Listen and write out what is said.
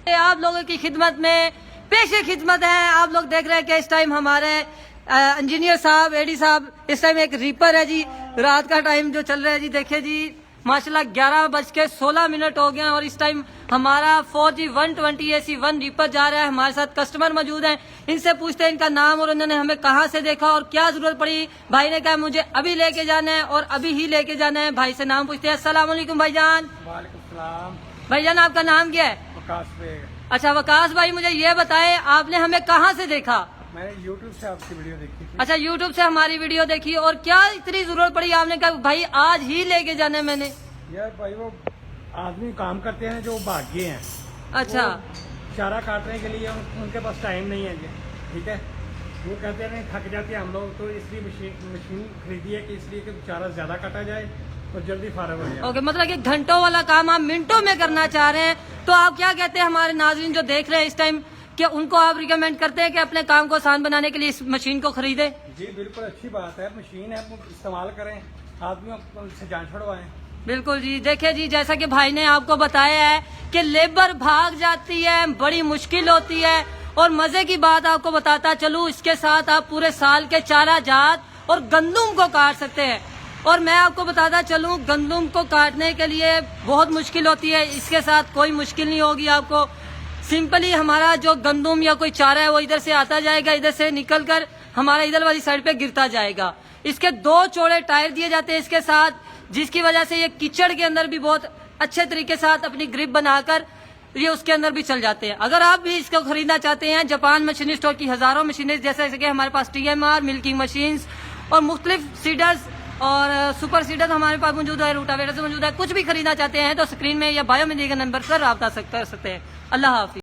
आप लोगों की खिदमत में पेशे खिदमत है। आप लोग देख रहे हैं कि इस टाइम हमारे इंजीनियर साहब, एडी साहब, इस टाइम एक रीपर है जी, रात का टाइम जो चल रहा है जी। देखिए जी माशाल्लाह 11:16 हो गए हैं और इस टाइम हमारा 4G 120 AC1 रीपर जा रहा है। हमारे साथ कस्टमर मौजूद हैं, इनसे पूछते हैं इनका नाम और उन्होंने हमें कहाँ से देखा और क्या जरूरत पड़ी। भाई ने कहा मुझे अभी लेके जाना है और अभी ही लेके जाना है। भाई से नाम पूछते हैं। अस्सलाम वालेकुम भाईजान। वालेकुम सलाम। भाईजान आपका नाम क्या है? वकास बेग। अच्छा वकास भाई, मुझे ये बताए आपने हमें कहाँ से देखा? मैंने YouTube से आपकी वीडियो देखी थी। अच्छा YouTube से हमारी वीडियो देखी और क्या इतनी जरूरत पड़ी आपने कहा भाई आज ही लेके जाना है मैंने? यार भाई वो आदमी काम करते हैं जो भाग्य हैं। अच्छा वो चारा काटने के लिए उनके पास टाइम नहीं है जी, ठीक है। वो कहते हैं थक जाते हैं हम लोग, तो इसलिए मशीन खरीदी है कि इसलिए कि चारा ज्यादा काटा जाए तो जल्दी फारग हो जाए। ओके, मतलब कि घंटों वाला काम आप मिनटों में करना चाह रहे हैं। तो आप क्या कहते हैं हमारे नाज़रीन जो देख रहे हैं इस टाइम, कि उनको आप रिकमेंड करते हैं कि अपने काम को आसान बनाने के लिए इस मशीन को खरीदे? जी बिल्कुल, अच्छी बात है। मशीन है, इस्तेमाल करें, आदमियों से जान छुड़वाएं। बिल्कुल जी। देखिए जी जैसा कि भाई ने आपको बताया है कि लेबर भाग जाती है, बड़ी मुश्किल होती है। और मजे की बात आपको बताता चलूं, इसके साथ आप पूरे साल के चारा जात और गंदुम को काट सकते हैं। और मैं आपको बताता चलूं गंदुम को काटने के लिए बहुत मुश्किल होती है, इसके साथ कोई मुश्किल नहीं होगी आपको। सिंपली हमारा जो गंदुम या कोई चारा है वो इधर से आता जाएगा, इधर से निकल कर हमारा इधर वाली साइड पे गिरता जाएगा। इसके 2 चौड़े टायर दिए जाते हैं इसके साथ, जिसकी वजह से ये कीचड़ के अंदर भी बहुत अच्छे तरीके साथ अपनी ग्रिप बनाकर ये उसके अंदर भी चल जाते हैं। अगर आप भी इसको खरीदना चाहते हैं, जापान मशीन स्टोर की हजारों मशीनें जैसे कि हमारे पास TMR, मिल्किंग मशीन्स और मुख्तलिफ सीडर्स और सुपर सीडर हमारे पास मौजूद है, रूटावेटर से मौजूद है। कुछ भी खरीदना चाहते हैं तो स्क्रीन में या बायो में दिए गए नंबर पर रब्ता कर सकते हैं। अल्लाह हाफिज।